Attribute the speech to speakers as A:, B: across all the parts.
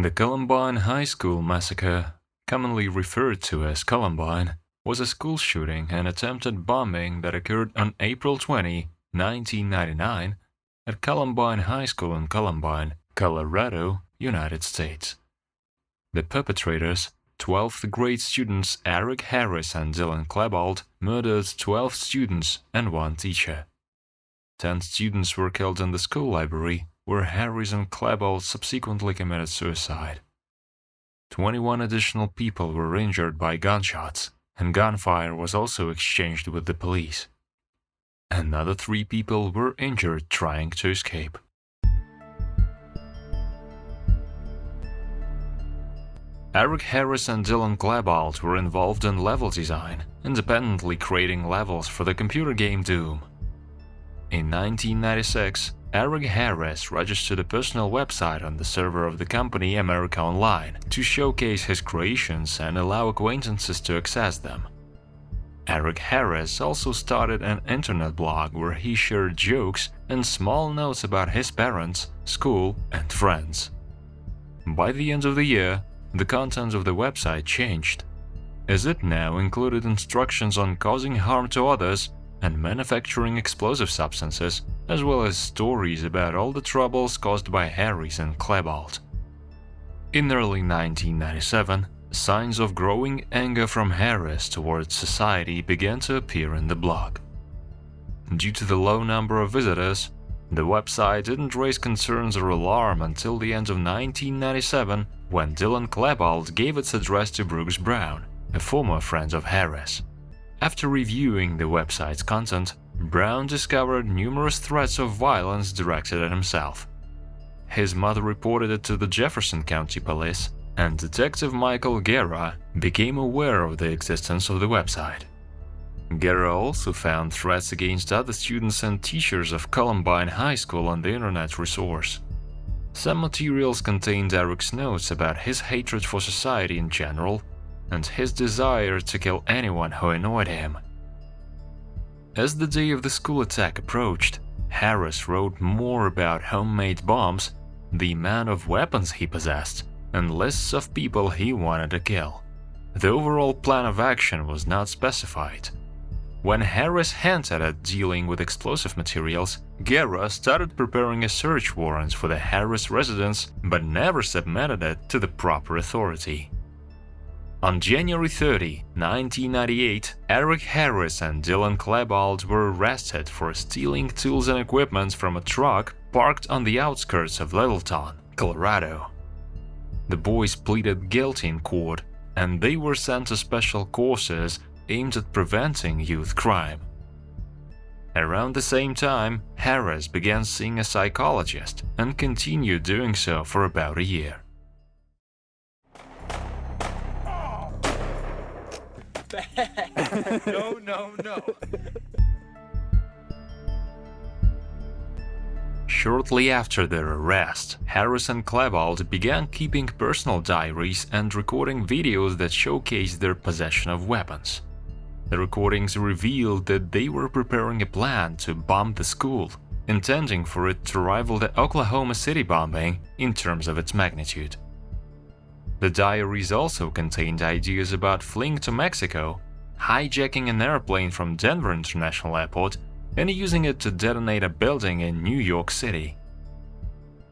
A: The Columbine High School massacre, commonly referred to as Columbine, was a school shooting and attempted bombing that occurred on April 20, 1999, at Columbine High School in Columbine, Colorado, United States. The perpetrators, 12th grade students Eric Harris and Dylan Klebold, murdered 12 students and 1 teacher. 10 students were killed in the school library, where Harris and Klebold subsequently committed suicide. 21 additional people were injured by gunshots, and gunfire was also exchanged with the police. Another 3 people were injured trying to escape. Eric Harris and Dylan Klebold were involved in level design, independently creating levels for the computer game Doom. In 1996, Eric Harris registered a personal website on the server of the company America Online to showcase his creations and allow acquaintances to access them. Eric Harris also started an internet blog where he shared jokes and small notes about his parents, school, and friends. By the end of the year, the content of the website changed, as it now included instructions on causing harm to others and manufacturing explosive substances, as well as stories about all the troubles caused by Harris and Klebold. In early 1997, signs of growing anger from Harris towards society began to appear in the blog. Due to the low number of visitors, the website didn't raise concerns or alarm until the end of 1997, when Dylan Klebold gave its address to Brooks Brown, a former friend of Harris. After reviewing the website's content, Brown discovered numerous threats of violence directed at himself. His mother reported it to the Jefferson County Police, and Detective Michael Guerra became aware of the existence of the website. Guerra also found threats against other students and teachers of Columbine High School on the internet resource. Some materials contained Eric's notes about his hatred for society in general and his desire to kill anyone who annoyed him. As the day of the school attack approached, Harris wrote more about homemade bombs, the amount of weapons he possessed, and lists of people he wanted to kill. The overall plan of action was not specified. When Harris hinted at dealing with explosive materials, Guerra started preparing a search warrant for the Harris residence but never submitted it to the proper authority. On January 30, 1998, Eric Harris and Dylan Klebold were arrested for stealing tools and equipment from a truck parked on the outskirts of Littleton, Colorado. The boys pleaded guilty in court, and they were sent to special courses aimed at preventing youth crime. Around the same time, Harris began seeing a psychologist and continued doing so for about a year.
B: No.
A: Shortly after their arrest, Harris and Klebold began keeping personal diaries and recording videos that showcased their possession of weapons. The recordings revealed that they were preparing a plan to bomb the school, intending for it to rival the Oklahoma City bombing in terms of its magnitude. The diaries also contained ideas about fleeing to Mexico, hijacking an airplane from Denver International Airport, and using it to detonate a building in New York City.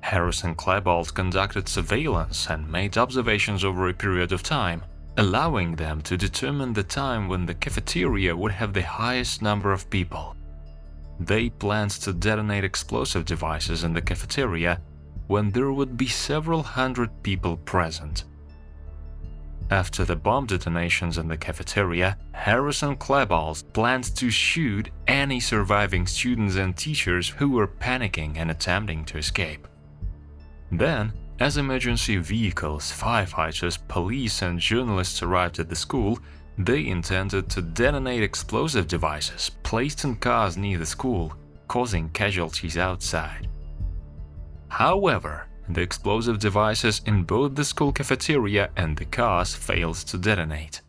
A: Harris and Klebold conducted surveillance and made observations over a period of time, allowing them to determine the time when the cafeteria would have the highest number of people. They planned to detonate explosive devices in the cafeteria when there would be several hundred people present. After the bomb detonations in the cafeteria, Harris and Klebold planned to shoot any surviving students and teachers who were panicking and attempting to escape. Then, as emergency vehicles, firefighters, police, and journalists arrived at the school, they intended to detonate explosive devices placed in cars near the school, causing casualties outside. However, the explosive devices in both the school cafeteria and the cars failed to detonate.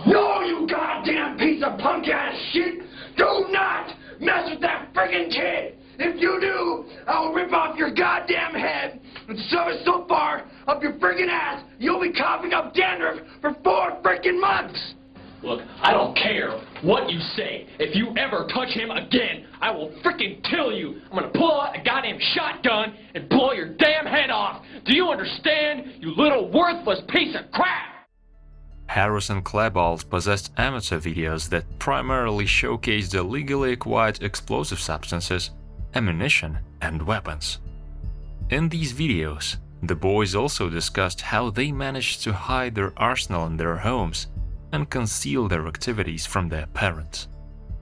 C: No, you goddamn piece of punk-ass shit! Do not mess with that friggin' kid! If you do, I'll rip off your goddamn head and shove it so far up your friggin' ass, you'll be coughing up dandruff for 4 frickin' months!
B: Look, I don't care what you say. If you ever touch him again, I will frickin' kill you. I'm gonna pull out a goddamn shotgun and blow your damn head off. Do you understand, you little worthless piece of crap?
A: Harris and Klebold possessed amateur videos that primarily showcased the illegally acquired explosive substances, ammunition, and weapons. In these videos, the boys also discussed how they managed to hide their arsenal in their homes and conceal their activities from their parents.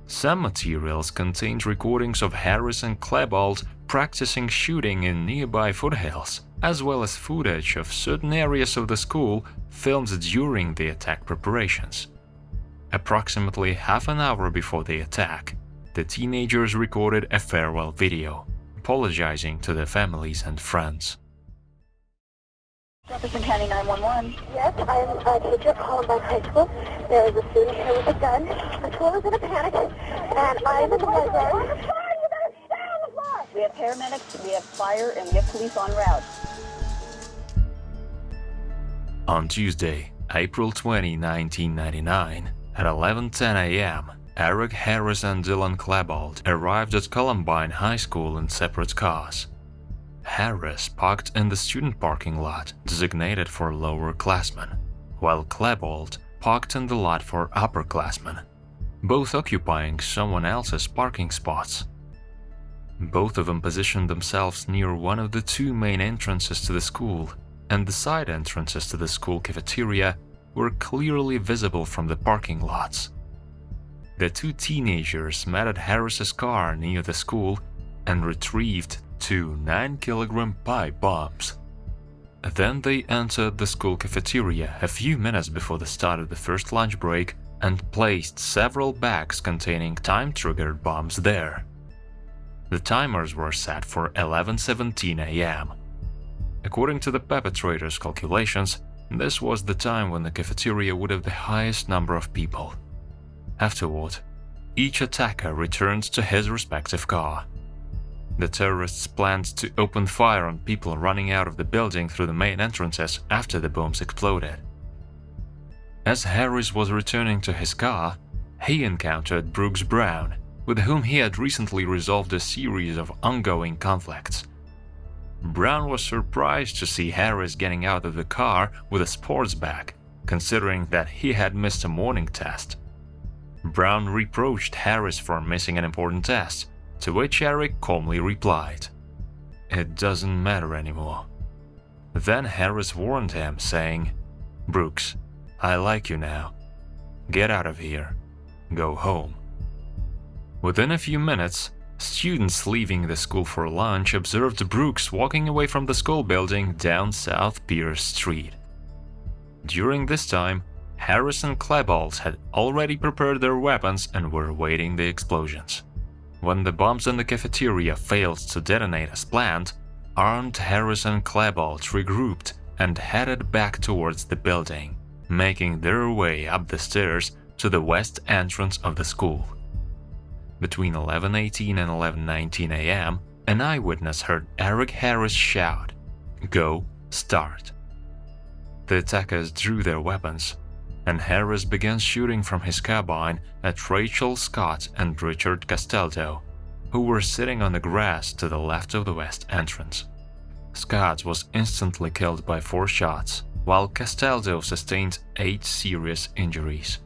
A: Some materials contained recordings of Harris and Klebold practicing shooting in nearby foothills, as well as footage of certain areas of the school filmed during the attack preparations. Approximately half an hour before the attack, the teenagers recorded a farewell video, apologizing to their families and friends.
D: Jefferson County 911. Yes, I am a teacher at Columbine High School. There is a student here with a gun. The school is in a panic, and I am in the library. You better stay on the floor! We have paramedics, we have fire, and we have police en route.
A: On Tuesday, April 20, 1999, at 11:10 a.m., Eric Harris and Dylan Klebold arrived at Columbine High School in separate cars. Harris parked in the student parking lot designated for lower-classmen, while Klebold parked in the lot for upperclassmen, both occupying someone else's parking spots. Both of them positioned themselves near one of the 2 main entrances to the school, and the side entrances to the school cafeteria were clearly visible from the parking lots. The 2 teenagers met at Harris's car near the school and retrieved 2 9-kilogram pipe bombs. Then they entered the school cafeteria a few minutes before the start of the first lunch break and placed several bags containing time-triggered bombs there. The timers were set for 11:17 a.m. According to the perpetrators' calculations, this was the time when the cafeteria would have the highest number of people. Afterward, each attacker returned to his respective car. The terrorists planned to open fire on people running out of the building through the main entrances after the bombs exploded. As Harris was returning to his car, he encountered Brooks Brown, with whom he had recently resolved a series of ongoing conflicts. Brown was surprised to see Harris getting out of the car with a sports bag, considering that he had missed a morning test. Brown reproached Harris for missing an important test, to which Eric calmly replied, "It doesn't matter anymore." Then Harris warned him, saying, "Brooks, I like you now. Get out of here. Go home." Within a few minutes, students leaving the school for lunch observed Brooks walking away from the school building down South Pierce Street. During this time, Harris and Klebold had already prepared their weapons and were awaiting the explosions. When the bombs in the cafeteria failed to detonate as planned, armed Harris and Klebold regrouped and headed back towards the building, making their way up the stairs to the west entrance of the school. Between 11:18 and 11:19 a.m., an eyewitness heard Eric Harris shout, "Go, start." The attackers drew their weapons, and Harris began shooting from his carbine at Rachel Scott and Richard Castaldo, who were sitting on the grass to the left of the west entrance. Scott was instantly killed by 4 shots, while Castaldo sustained 8 serious injuries.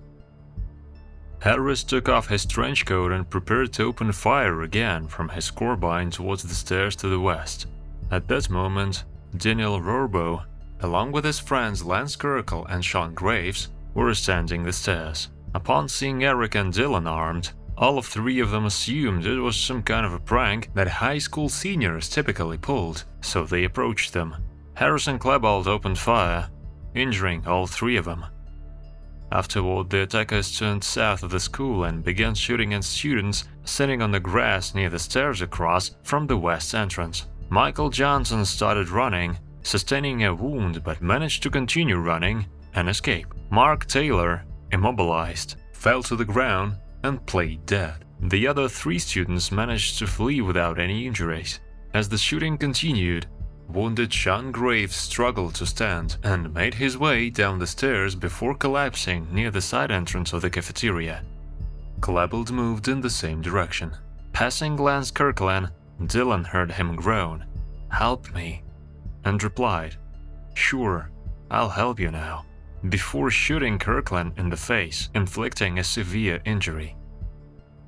A: Harris took off his trench coat and prepared to open fire again from his carbine towards the stairs to the west. At that moment, Daniel Rorbo, along with his friends Lance Kirkle and Sean Graves, were ascending the stairs. Upon seeing Eric and Dylan armed, all 3 of them assumed it was some kind of a prank that high school seniors typically pulled, so they approached them. Harris and Klebold opened fire, injuring all 3 of them. Afterward, the attackers turned south of the school and began shooting at students sitting on the grass near the stairs across from the west entrance. Michael Johnson started running, sustaining a wound but managed to continue running and escape. Mark Taylor, immobilized, fell to the ground and played dead. The other 3 students managed to flee without any injuries. As the shooting continued, Wounded Sean Graves struggled to stand and made his way down the stairs before collapsing near the side entrance of the cafeteria. Klebold moved in the same direction. Passing Lance Kirkland, Dylan heard him groan, "Help me," and replied, "Sure, I'll help you now," before shooting Kirkland in the face, inflicting a severe injury.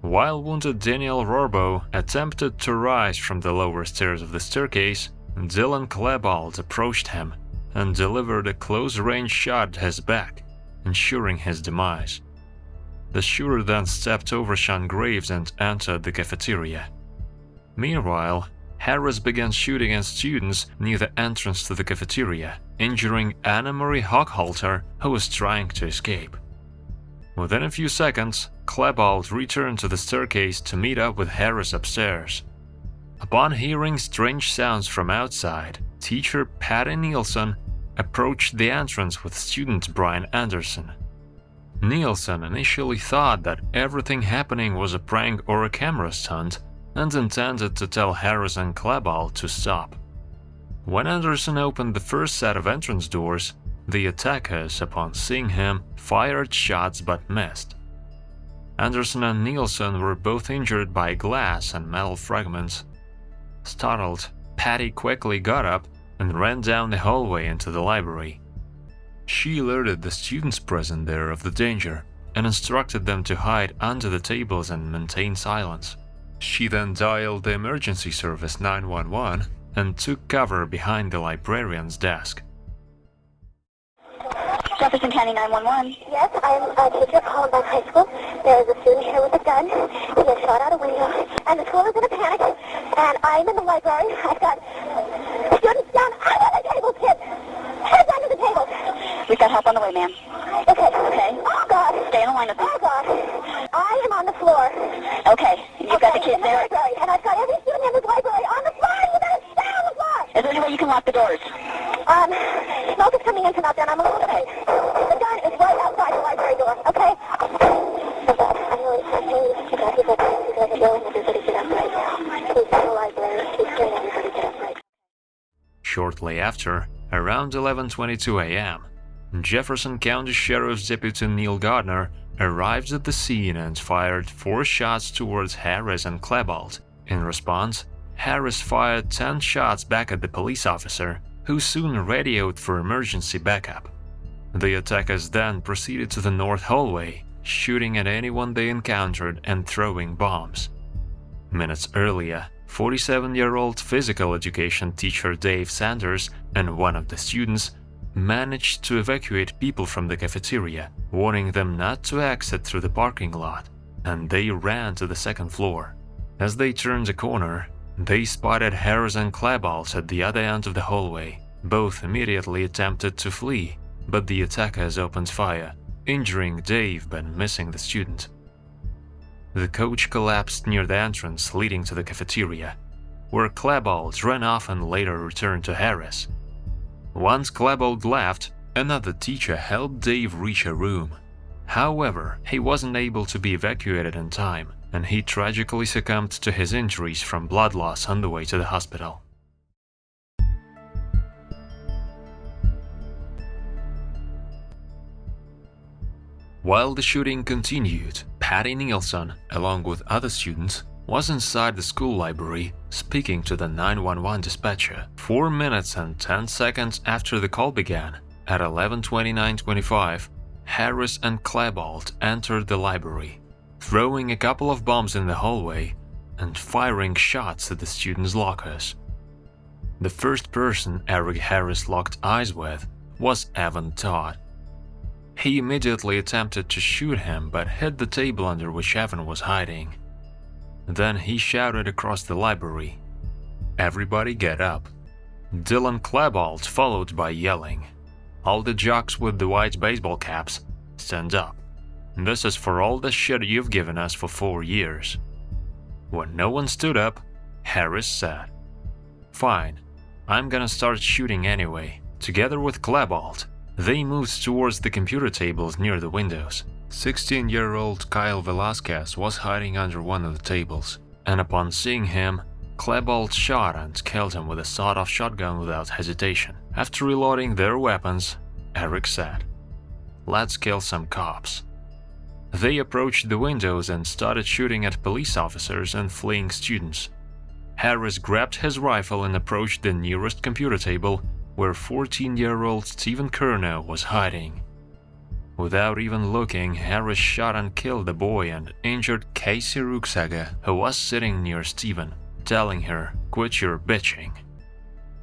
A: While wounded Daniel Rorbo attempted to rise from the lower stairs of the staircase, Dylan Klebold approached him and delivered a close-range shot at his back, ensuring his demise. The shooter then stepped over Sean Graves and entered the cafeteria. Meanwhile, Harris began shooting at students near the entrance to the cafeteria, injuring Anna Marie Hochhalter, who was trying to escape. Within a few seconds, Klebold returned to the staircase to meet up with Harris upstairs. Upon hearing strange sounds from outside, teacher Patty Nielsen approached the entrance with student Brian Anderson. Nielsen initially thought that everything happening was a prank or a camera stunt and intended to tell Harris and Klebold to stop. When Anderson opened the first set of entrance doors, the attackers, upon seeing him, fired shots but missed. Anderson and Nielsen were both injured by glass and metal fragments. Startled, Patty quickly got up and ran down the hallway into the library. She alerted the students present there of the danger and instructed them to hide under the tables and maintain silence. She then dialed the emergency service 911 and took cover behind the librarian's desk.
D: Jefferson County 911. Yes, I'm a teacher at Columbine High School. There is a student here with a gun. He has shot out a window, and the school is in a panic. And I'm in the library. I've got students down under the tables, kids. Heads under the tables. We've got help on the way, ma'am. Okay. Okay. Oh, God. Stay in line with me. Oh, God. I am on the floor. Okay. You've got the kids there? Library, and I've got every student in this library on the floor. You better stay on the floor. Is there any way you can lock the doors? Smoke is coming in from out there, and I'm a little bit. The gun is right outside the library door, okay?
A: Shortly after, around 11:22 a.m., Jefferson County Sheriff's Deputy Neil Gardner arrived at the scene and fired 4 shots towards Harris and Klebold. In response, Harris fired 10 shots back at the police officer, who soon radioed for emergency backup. The attackers then proceeded to the north hallway, shooting at anyone they encountered and throwing bombs. Minutes earlier, 47-year-old physical education teacher Dave Sanders and one of the students managed to evacuate people from the cafeteria, warning them not to exit through the parking lot, and they ran to the second floor. As they turned the corner, they spotted Harris and Klebold at the other end of the hallway. Both immediately attempted to flee, but the attackers opened fire, injuring Dave but missing the student. The coach collapsed near the entrance leading to the cafeteria, where Klebold ran off and later returned to Harris. Once Klebold left, another teacher helped Dave reach a room. However, he wasn't able to be evacuated in time, and he tragically succumbed to his injuries from blood loss on the way to the hospital. While the shooting continued, Patty Nielsen, along with other students, was inside the school library speaking to the 911 dispatcher. 4 minutes and 10 seconds after the call began, at 11:29:25, Harris and Klebold entered the library, throwing a couple of bombs in the hallway and firing shots at the students' lockers. The first person Eric Harris locked eyes with was Evan Todd. He immediately attempted to shoot him but hit the table under which Evan was hiding. Then he shouted across the library, "Everybody get up." Dylan Klebold followed by yelling, "All the jocks with the white baseball caps, stand up. This is for all the shit you've given us for 4 years." When no one stood up, Harris said, "Fine, I'm gonna start shooting anyway." Together with Klebold, they moved towards the computer tables near the windows. 16-year-old Kyle Velasquez was hiding under one of the tables, and upon seeing him, Klebold shot and killed him with a sawed-off shotgun without hesitation. After reloading their weapons, Eric said, "Let's kill some cops." They approached the windows and started shooting at police officers and fleeing students. Harris grabbed his rifle and approached the nearest computer table where 14-year-old Stephen Kerner was hiding. Without even looking, Harris shot and killed the boy and injured Casey Rucksager, who was sitting near Stephen, telling her, "Quit your bitching."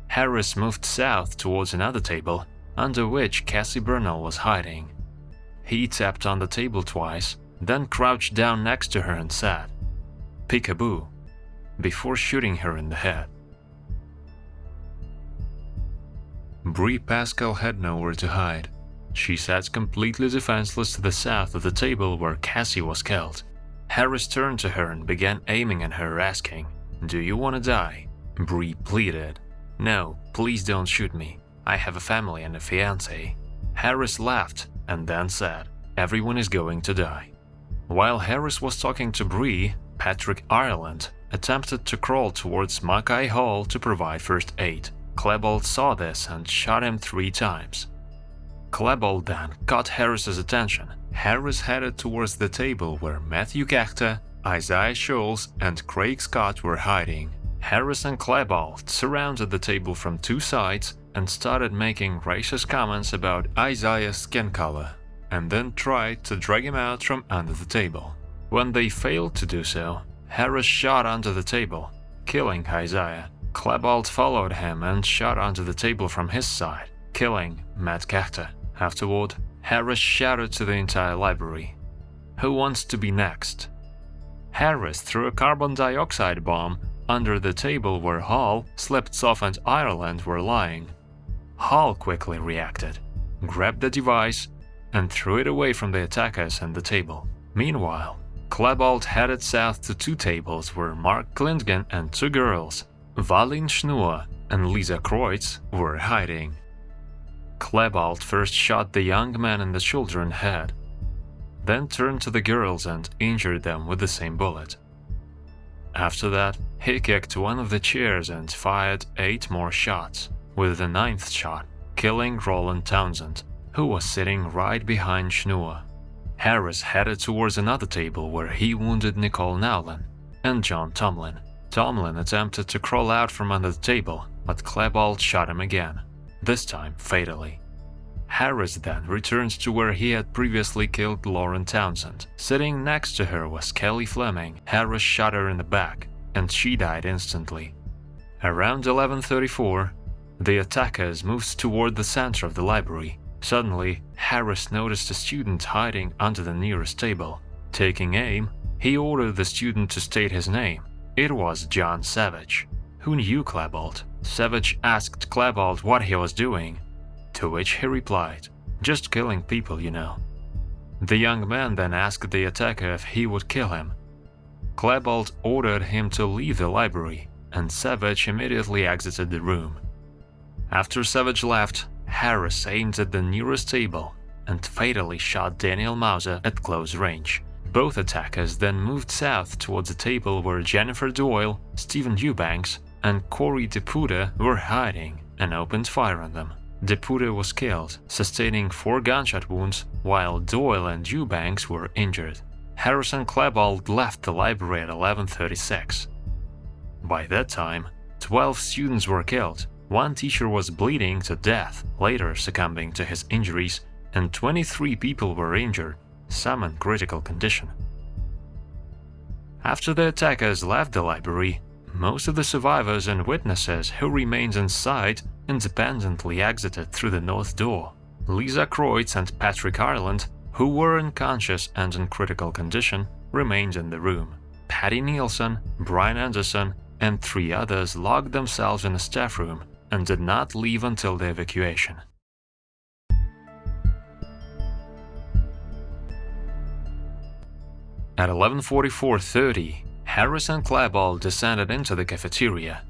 A: Harris moved south towards another table, under which Cassie Burnell was hiding. He tapped on the table twice, then crouched down next to her and said, "Peekaboo," before shooting her in the head. Bree Pascal had nowhere to hide. She sat completely defenseless to the south of the table where Cassie was killed. Harris turned to her and began aiming at her, asking, "Do you want to die?" Bree pleaded, "No, please don't shoot me. I have a family and a fiancé." Harris laughed and then said, "Everyone is going to die." While Harris was talking to Bree, Patrick Ireland attempted to crawl towards Mackay Hall to provide first aid. Klebold saw this and shot him 3 times. Klebold then caught Harris's attention. Harris headed towards the table where Matthew Kachta, Isaiah Scholes, and Craig Scott were hiding. Harris and Klebold surrounded the table from 2 sides and started making racist comments about Isaiah's skin color, and then tried to drag him out from under the table. When they failed to do so, Harris shot under the table, killing Isaiah. Klebold followed him and shot onto the table from his side, killing Matt Kachta. Afterward, Harris shouted to the entire library, "Who wants to be next?" Harris threw a carbon dioxide bomb under the table where Hall, Slipsoff, and Ireland were lying. Hall quickly reacted, grabbed the device, and threw it away from the attackers and the table. Meanwhile, Klebold headed south to 2 tables where Mark Klintgen and 2 girls, Valin Schnur and Lisa Kreutz, were hiding. Klebold first shot the young man in the children's head, then turned to the girls and injured them with the same bullet. After that, he kicked one of the chairs and fired 8 more shots, with the 9th shot killing Roland Townsend, who was sitting right behind Schnur. Harris headed towards another table where he wounded Nicole Nowlin and John Tomlin. Tomlin attempted to crawl out from under the table, but Klebold shot him again, this time fatally. Harris then returned to where he had previously killed Lauren Townsend. Sitting next to her was Kelly Fleming. Harris shot her in the back, and she died instantly. Around 11:34, the attackers moved toward the center of the library. Suddenly, Harris noticed a student hiding under the nearest table. Taking aim, he ordered the student to state his name. It was John Savage. Who knew Klebold? Savage asked Klebold what he was doing, to which he replied, "Just killing people, you know." The young man then asked the attacker if he would kill him. Klebold ordered him to leave the library, and Savage immediately exited the room. After Savage left, Harris aimed at the nearest table and fatally shot Daniel Mauser at close range. Both attackers then moved south towards the table where Jennifer Doyle, Stephen Eubanks, and Corey DePuta were hiding and opened fire on them. DePuta was killed, sustaining 4 gunshot wounds, while Doyle and Eubanks were injured. Harris and Klebold left the library at 11:36. By that time, 12 students were killed. 1 teacher was bleeding to death, later succumbing to his injuries, and 23 people were injured, some in critical condition. After the attackers left the library, most of the survivors and witnesses who remained inside independently exited through the north door. Lisa Kreutz and Patrick Ireland, who were unconscious and in critical condition, remained in the room. Patty Nielsen, Brian Anderson, and 3 others locked themselves in a staff room and did not leave until the evacuation. At 11:44:30, Harris and Klebold descended into the cafeteria,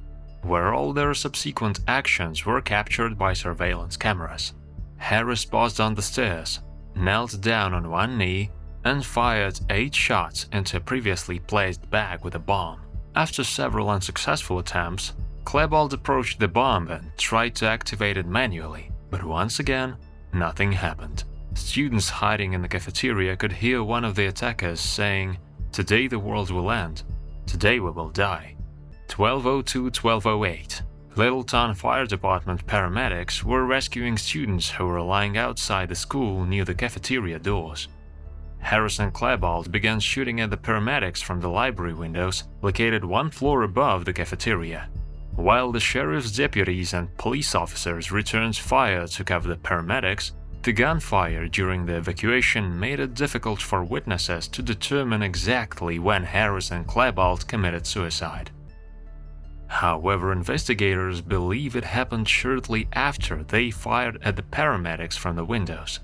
A: where all their subsequent actions were captured by surveillance cameras. Harris paused on the stairs, knelt down on one knee, and fired 8 shots into a previously placed bag with a bomb. After several unsuccessful attempts, Klebold approached the bomb and tried to activate it manually, but once again, nothing happened. Students hiding in the cafeteria could hear one of the attackers saying, "Today the world will end. Today we will die." 12:02–12:08. Littleton Fire Department paramedics were rescuing students who were lying outside the school near the cafeteria doors. Harris and Klebold began shooting at the paramedics from the library windows located one floor above the cafeteria. While the sheriff's deputies and police officers returned fire to cover the paramedics, the gunfire during the evacuation made it difficult for witnesses to determine exactly when Harris and Klebold committed suicide. However, investigators believe it happened shortly after they fired at the paramedics from the windows.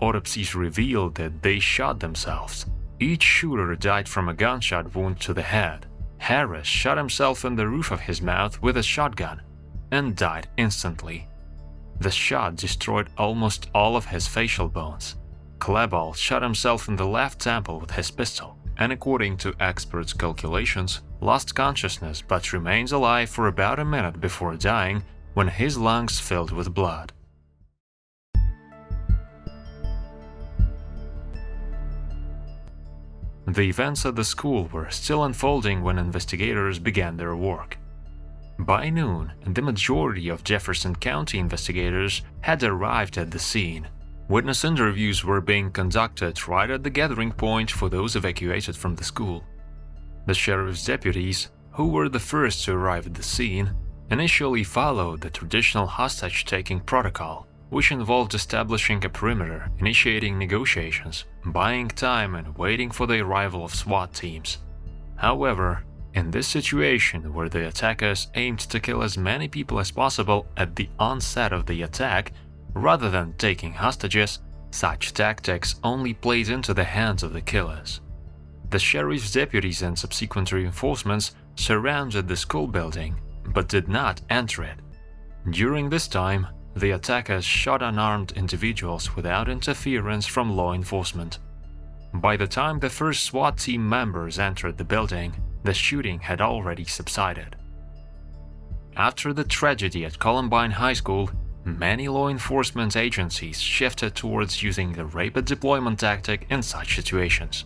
A: Autopsies revealed that they shot themselves. Each shooter died from a gunshot wound to the head. Harris shot himself in the roof of his mouth with a shotgun and died instantly. The shot destroyed almost all of his facial bones. Klebold shot himself in the left temple with his pistol, and according to experts' calculations, lost consciousness but remains alive for about a minute before dying when his lungs filled with blood. The events at the school were still unfolding when investigators began their work. By noon, the majority of Jefferson County investigators had arrived at the scene. Witness interviews were being conducted right at the gathering point for those evacuated from the school. The sheriff's deputies, who were the first to arrive at the scene, initially followed the traditional hostage-taking protocol, which involved establishing a perimeter, initiating negotiations, buying time and waiting for the arrival of SWAT teams. However, in this situation where the attackers aimed to kill as many people as possible at the onset of the attack, rather than taking hostages, such tactics only played into the hands of the killers. The sheriff's deputies and subsequent reinforcements surrounded the school building, but did not enter it. During this time, the attackers shot unarmed individuals without interference from law enforcement. By the time the first SWAT team members entered the building, the shooting had already subsided. After the tragedy at Columbine High School, many law enforcement agencies shifted towards using the rapid deployment tactic in such situations.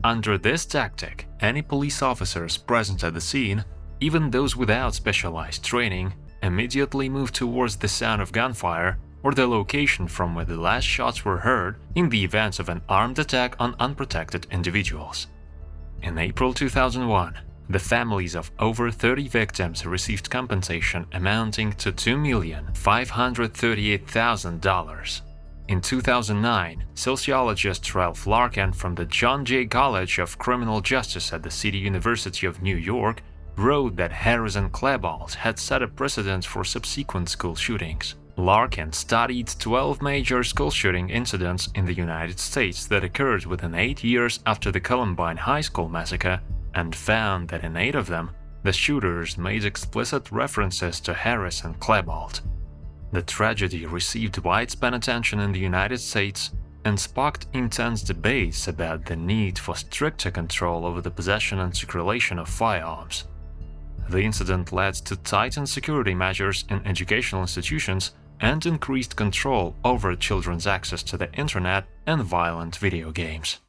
A: Under this tactic, any police officers present at the scene, even those without specialized training, immediately moved towards the sound of gunfire or the location from where the last shots were heard in the event of an armed attack on unprotected individuals. In April 2001, the families of over 30 victims received compensation amounting to $2,538,000. In 2009, sociologist Ralph Larkin from the John Jay College of Criminal Justice at the City University of New York wrote that Harris and Klebold had set a precedent for subsequent school shootings. Larkin studied 12 major school shooting incidents in the United States that occurred within 8 years after the Columbine High School massacre and found that in 8 of them, the shooters made explicit references to Harris and Klebold. The tragedy received widespread attention in the United States and sparked intense debates about the need for stricter control over the possession and circulation of firearms. The incident led to tightened security measures in educational institutions and increased control over children's access to the internet and violent video games.